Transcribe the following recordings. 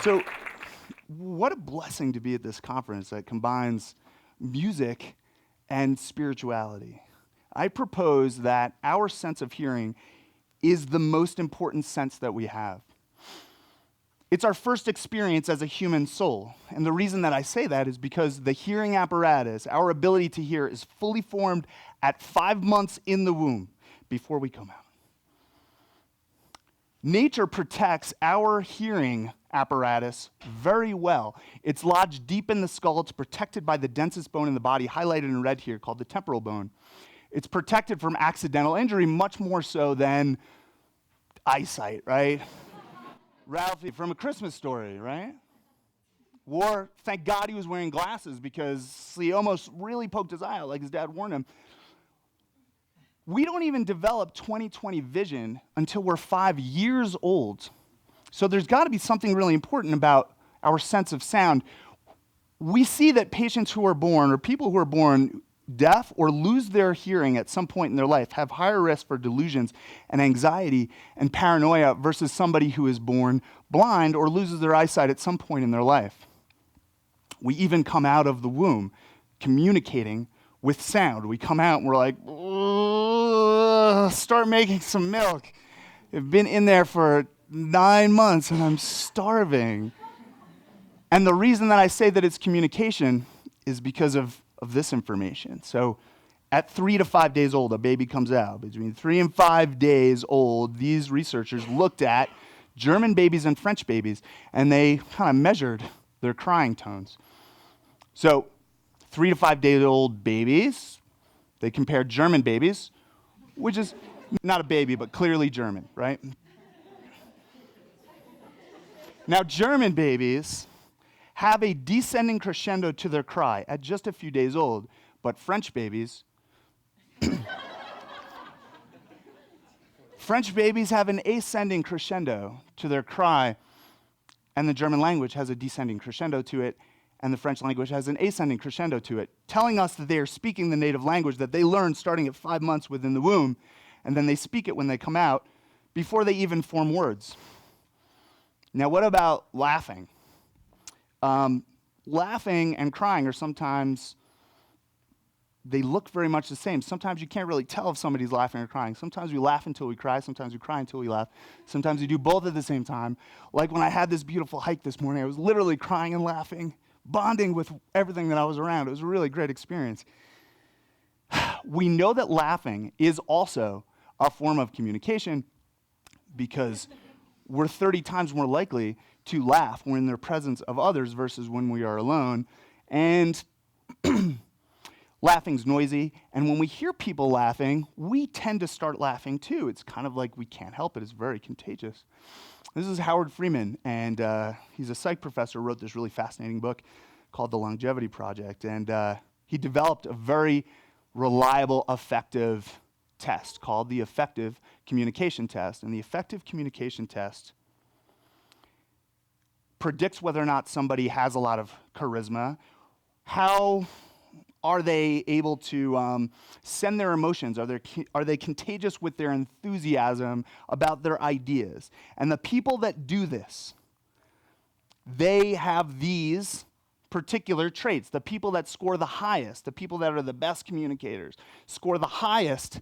So what a blessing to be at this conference that combines music and spirituality. I propose that our sense of hearing is the most important sense that we have. It's our first experience as a human soul. And the reason that I say that is because the hearing apparatus, our ability to hear, is fully formed at 5 months in the womb before we come out. Nature protects our hearing apparatus very well. It's lodged deep in the skull. It's protected by the densest bone in the body, highlighted in red here, called the temporal bone. It's protected from accidental injury much more so than eyesight, right? Ralphie from A Christmas Story, right? Thank God he was wearing glasses because he almost really poked his eye out like his dad warned him. We don't even develop 20/20 vision until we're 5 years old. So there's got to be something really important about our sense of sound. We see that patients who are born, or people who are born deaf or lose their hearing at some point in their life, have higher risk for delusions and anxiety and paranoia versus somebody who is born blind or loses their eyesight at some point in their life. We even come out of the womb communicating with sound. We come out and we're like, start making some milk. I've been in there for 9 months and I'm starving. And the reason that I say that it's communication is because of this information. So at 3 to 5 days old, a baby comes out. Between 3 and 5 days old, these researchers looked at German babies and French babies, and they kind of measured their crying tones. So 3 to 5 days old babies, they compared German babies, which is not a baby, but clearly German, right? Now, German babies have a descending crescendo to their cry at just a few days old, but French babies have an ascending crescendo to their cry, and the German language has a descending crescendo to it, and the French language has an ascending crescendo to it, telling us that they are speaking the native language that they learned starting at 5 months within the womb, and then they speak it when they come out before they even form words. Now, what about laughing? Laughing and crying are sometimes, they look very much the same. Sometimes you can't really tell if somebody's laughing or crying. Sometimes we laugh until we cry. Sometimes we cry until we laugh. Sometimes we do both at the same time. Like when I had this beautiful hike this morning, I was literally crying and laughing, bonding with everything that I was around. It was a really great experience. We know that laughing is also a form of communication because we're 30 times more likely to laugh when in the presence of others versus when we are alone. And laughing's noisy, and when we hear people laughing, we tend to start laughing too. It's kind of like we can't help it. It's very contagious. This is Howard Freeman, and he's a psych professor, wrote this really fascinating book called The Longevity Project, and he developed a very reliable, effective test called the Effective Communication Test. And the Effective Communication Test predicts whether or not somebody has a lot of charisma, how are they able to send their emotions, are they contagious with their enthusiasm about their ideas. And the people that do this, they have these particular traits. The people that score the highest, the people that are the best communicators, score the highest,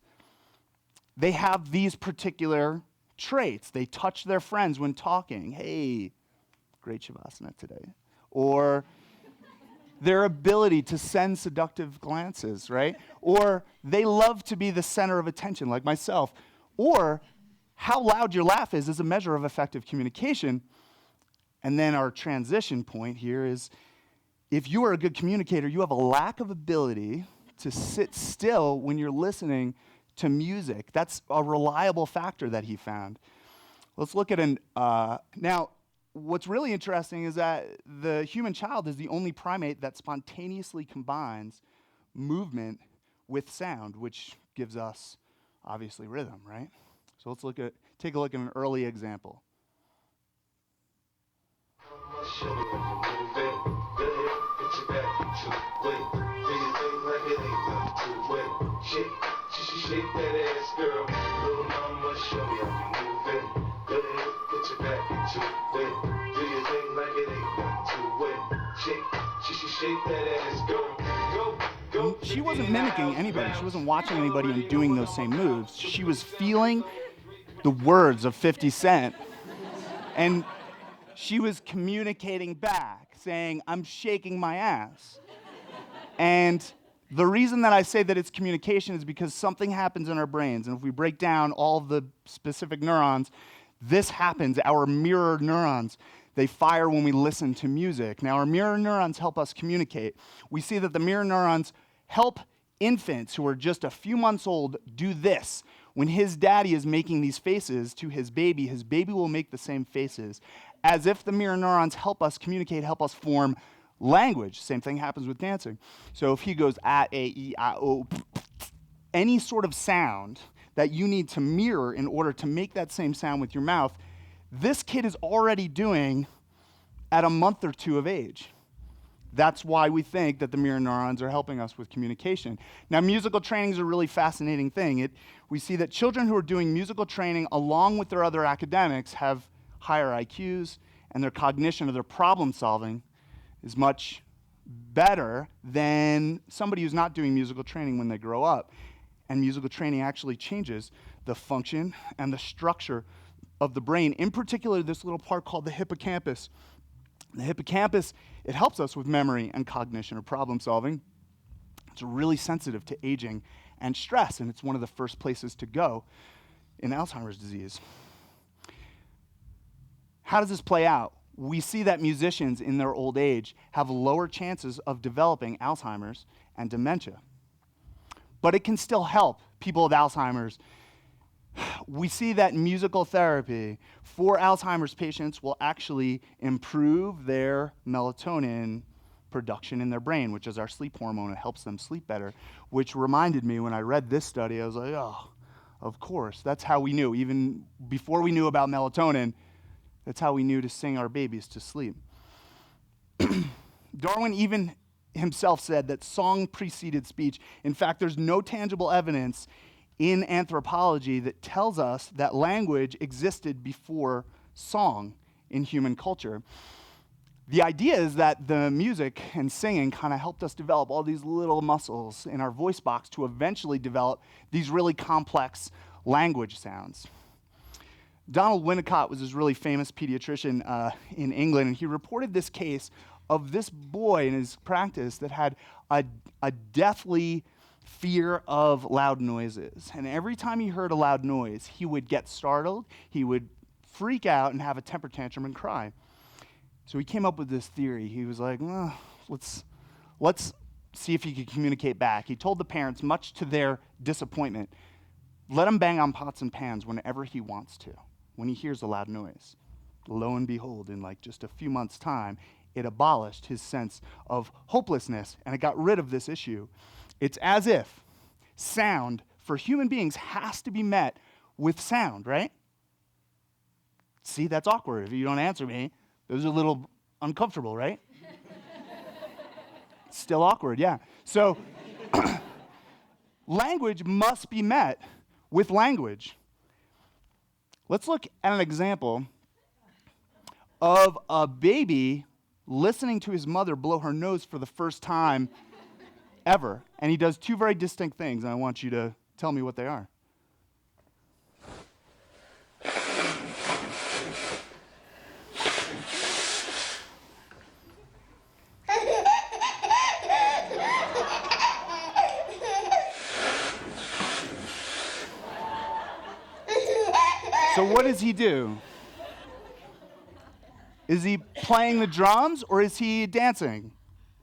they have these particular traits. They touch their friends when talking. Hey, great Shavasana today. Or their ability to send seductive glances, right? Or they love to be the center of attention, like myself. Or how loud your laugh is a measure of effective communication. And then our transition point here is, if you are a good communicator, you have a lack of ability to sit still when you're listening to music. That's a reliable factor that he found. Let's look at now, what's really interesting is that the human child is the only primate that spontaneously combines movement with sound, which gives us, obviously, rhythm, right? So let's take a look at an early example. She wasn't mimicking anybody. She wasn't watching anybody and doing those same moves. She was feeling the words of 50 Cent, and she was communicating back, saying, I'm shaking my ass. And the reason that I say that it's communication is because something happens in our brains, and if we break down all of the specific neurons, this happens. Our mirror neurons, they fire when we listen to music. Now, our mirror neurons help us communicate. We see that the mirror neurons help infants who are just a few months old do this. When his daddy is making these faces to his baby will make the same faces, as if the mirror neurons help us communicate, help us form language. Same thing happens with dancing. So if he goes a, e, I, o, any sort of sound that you need to mirror in order to make that same sound with your mouth, this kid is already doing at a month or two of age. That's why we think that the mirror neurons are helping us with communication. Now, musical training is a really fascinating thing. We see that children who are doing musical training along with their other academics have higher IQs, and their cognition or their problem solving is much better than somebody who's not doing musical training when they grow up. And musical training actually changes the function and the structure of the brain, in particular this little part called the hippocampus. The hippocampus, it helps us with memory and cognition or problem solving. It's really sensitive to aging and stress, and it's one of the first places to go in Alzheimer's disease. How does this play out? We see that musicians in their old age have lower chances of developing Alzheimer's and dementia. But it can still help people with Alzheimer's. We see that musical therapy for Alzheimer's patients will actually improve their melatonin production in their brain, which is our sleep hormone. It helps them sleep better, which reminded me when I read this study, I was like, oh, of course. That's how we knew. Even before we knew about melatonin, that's how we knew to sing our babies to sleep. Darwin even himself said that song preceded speech. In fact, there's no tangible evidence in anthropology that tells us that language existed before song in human culture. The idea is that the music and singing kind of helped us develop all these little muscles in our voice box to eventually develop these really complex language sounds. Donald Winnicott was this really famous pediatrician in England, and he reported this case of this boy in his practice that had a deathly fear of loud noises. And every time he heard a loud noise, he would get startled, he would freak out and have a temper tantrum and cry. So he came up with this theory. He was like, well, let's see if he could communicate back. He told the parents, much to their disappointment, let him bang on pots and pans whenever he wants to, when he hears a loud noise. Lo and behold, in like just a few months' time, it abolished his sense of hopelessness, and it got rid of this issue. It's as if sound for human beings has to be met with sound, right? See, that's awkward. If you don't answer me, those are a little uncomfortable, right? Still awkward, yeah. So language must be met with language. Let's look at an example of a baby listening to his mother blow her nose for the first time ever. And he does two very distinct things, and I want you to tell me what they are. So what does he do? Is he playing the drums or is he dancing?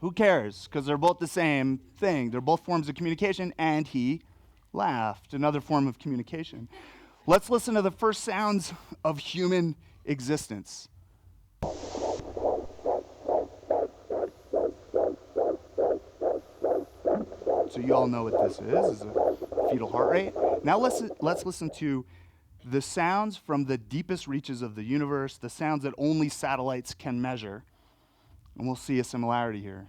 Who cares? Because they're both the same thing. They're both forms of communication, and he laughed, another form of communication. Let's listen to the first sounds of human existence. So you all know what this is a fetal heart rate. Now let's listen to the sounds from the deepest reaches of the universe, the sounds that only satellites can measure. And we'll see a similarity here.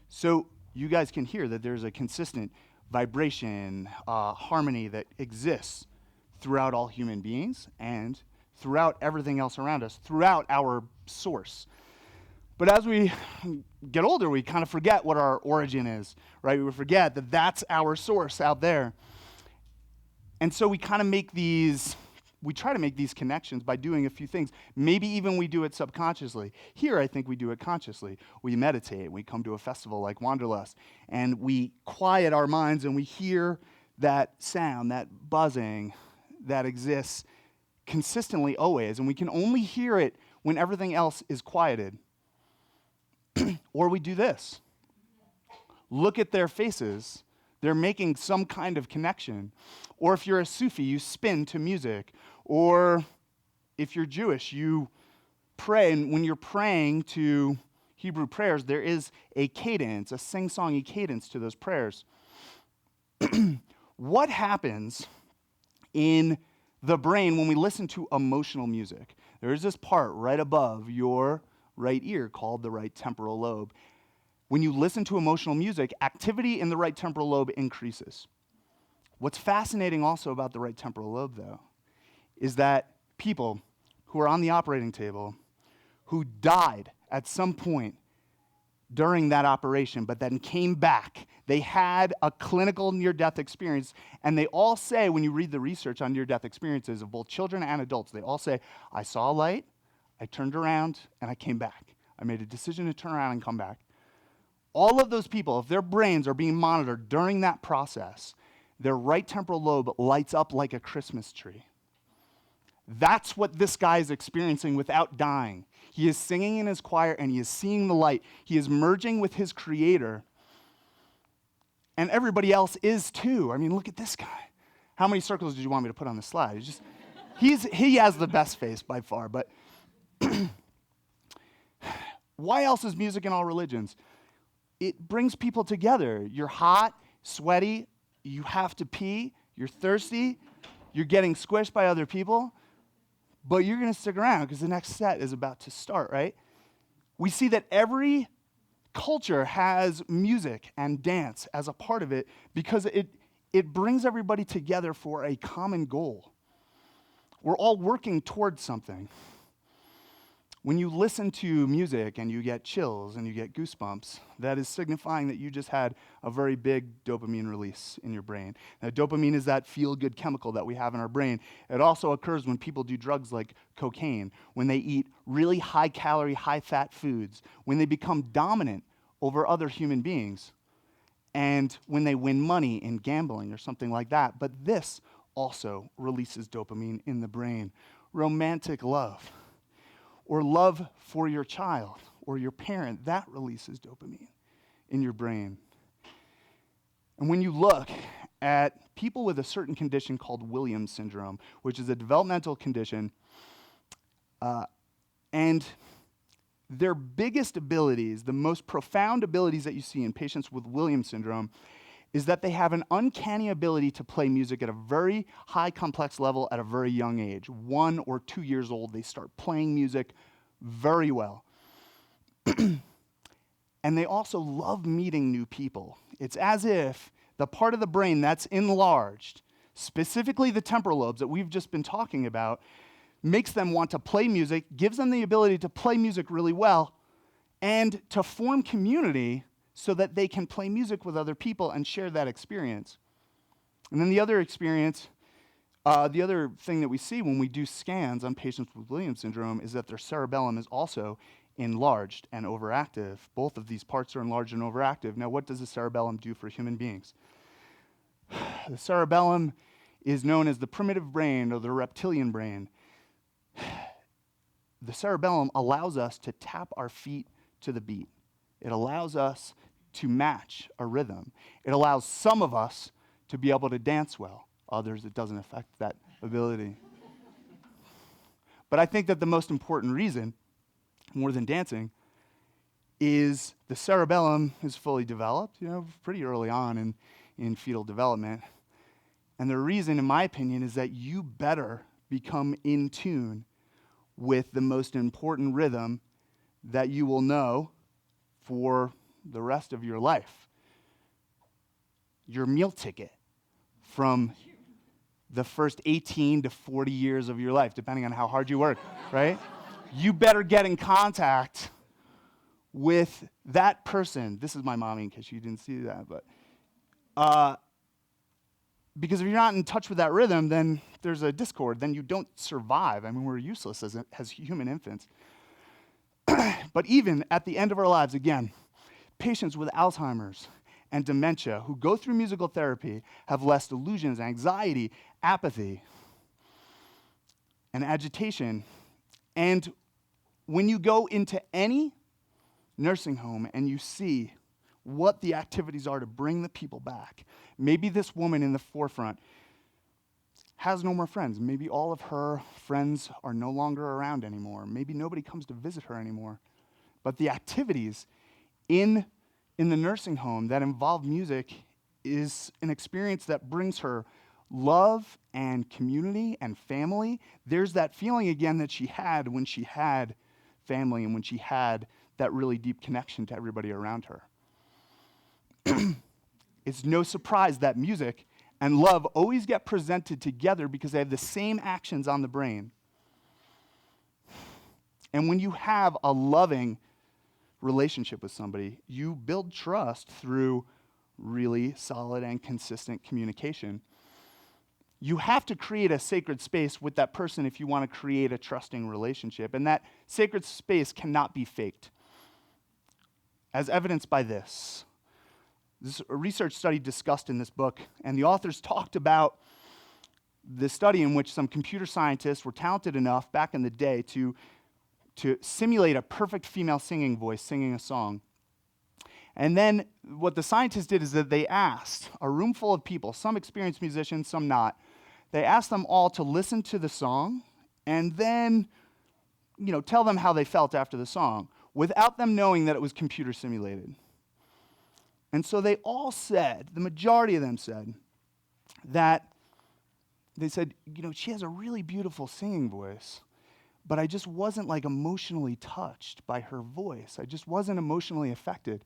So you guys can hear that there's a consistent vibration, harmony that exists throughout all human beings and throughout everything else around us, throughout our source. But as we get older, we kind of forget what our origin is, right? We forget that that's our source out there. And so we kind of try to make these connections by doing a few things. Maybe even we do it subconsciously. Here, I think we do it consciously. We meditate. We come to a festival like Wanderlust, and we quiet our minds, and we hear that sound, that buzzing that exists consistently always, and we can only hear it when everything else is quieted. Or we do this. Look at their faces. They're making some kind of connection. Or if you're a Sufi, you spin to music. Or if you're Jewish, you pray. And when you're praying to Hebrew prayers, there is a cadence, a sing-songy cadence to those prayers. What happens in the brain when we listen to emotional music? There is this part right above your right ear called the right temporal lobe. When you listen to emotional music, activity in the right temporal lobe increases. What's fascinating also about the right temporal lobe, though, is that people who are on the operating table, who died at some point during that operation, but then came back, they had a clinical near-death experience, and they all say, when you read the research on near-death experiences of both children and adults, they all say, I saw a light, I turned around, and I came back. I made a decision to turn around and come back. All of those people, if their brains are being monitored during that process, their right temporal lobe lights up like a Christmas tree. That's what this guy is experiencing without dying. He is singing in his choir, and he is seeing the light. He is merging with his creator, and everybody else is too. I mean, look at this guy. How many circles did you want me to put on the slide? He has the best face by far, but why else is music in all religions? It brings people together. You're hot, sweaty, you have to pee, you're thirsty, you're getting squished by other people, but you're going to stick around because the next set is about to start, right? We see that every culture has music and dance as a part of it because it brings everybody together for a common goal. We're all working towards something. When you listen to music and you get chills and you get goosebumps, that is signifying that you just had a very big dopamine release in your brain. Now, dopamine is that feel-good chemical that we have in our brain. It also occurs when people do drugs like cocaine, when they eat really high-calorie, high-fat foods, when they become dominant over other human beings, and when they win money in gambling or something like that. But this also releases dopamine in the brain. Romantic love, or love for your child or your parent, that releases dopamine in your brain. And when you look at people with a certain condition called Williams syndrome, which is a developmental condition, and their biggest abilities, the most profound abilities that you see in patients with Williams syndrome, is that they have an uncanny ability to play music at a very high complex level at a very young age. 1 or 2 years old, they start playing music very well. And they also love meeting new people. It's as if the part of the brain that's enlarged, specifically the temporal lobes that we've just been talking about, makes them want to play music, gives them the ability to play music really well, and to form community so that they can play music with other people and share that experience. And then the other experience, the other thing that we see when we do scans on patients with Williams syndrome is that their cerebellum is also enlarged and overactive. Both of these parts are enlarged and overactive. Now, what does the cerebellum do for human beings? The cerebellum is known as the primitive brain or the reptilian brain. The cerebellum allows us to tap our feet to the beat. It allows us to match a rhythm. It allows some of us to be able to dance well. Others, it doesn't affect that ability. But I think that the most important reason, more than dancing, is the cerebellum is fully developed, pretty early on in fetal development. And the reason, in my opinion, is that you better become in tune with the most important rhythm that you will know for the rest of your life. Your meal ticket from the first 18 to 40 years of your life, depending on how hard you work, right? You better get in contact with that person. This is my mommy, in case you didn't see that, but because if you're not in touch with that rhythm, then there's a discord. Then you don't survive. I mean, we're useless as human infants. But even at the end of our lives, again, patients with Alzheimer's and dementia who go through musical therapy have less delusions, anxiety, apathy, and agitation. And when you go into any nursing home and you see what the activities are to bring the people back, maybe this woman in the forefront has no more friends. Maybe all of her friends are no longer around anymore. Maybe nobody comes to visit her anymore. But the activities in the nursing home that involve music is an experience that brings her love and community and family. There's that feeling again that she had when she had family and when she had that really deep connection to everybody around her. It's no surprise that music and love always get presented together because they have the same actions on the brain. And when you have a loving relationship with somebody, you build trust through really solid and consistent communication. You have to create a sacred space with that person if you want to create a trusting relationship, and that sacred space cannot be faked. As evidenced by this is a research study discussed in this book, and the authors talked about this study in which some computer scientists were talented enough back in the day to simulate a perfect female singing voice singing a song. And then what the scientists did is that they asked a room full of people, some experienced musicians, some not. They asked them all to listen to the song and then, tell them how they felt after the song without them knowing that it was computer simulated. And so they all said, the majority of them said, that they said, she has a really beautiful singing voice, but I just wasn't emotionally touched by her voice. I just wasn't emotionally affected.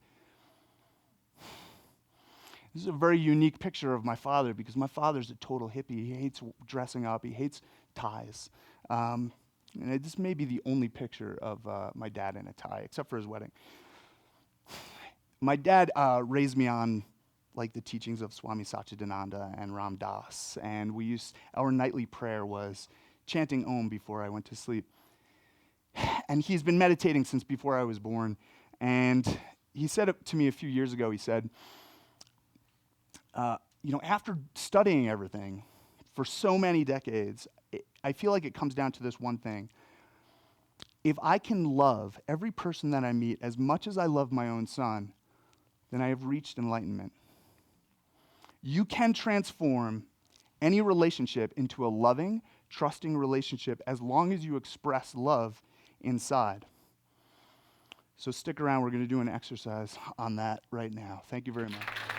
This is a very unique picture of my father because my father's a total hippie. He hates dressing up. He hates ties. And this may be the only picture of my dad in a tie, except for his wedding. My dad raised me on the teachings of Swami Satchidananda and Ram Dass, and our nightly prayer was chanting Om before I went to sleep. And he's been meditating since before I was born, and he said it to me a few years ago. He said, after studying everything for so many decades, I feel like it comes down to this one thing. If I can love every person that I meet as much as I love my own son, then I have reached enlightenment. You can transform any relationship into a loving, trusting relationship as long as you express love inside. So stick around. We're going to do an exercise on that right now. Thank you very much.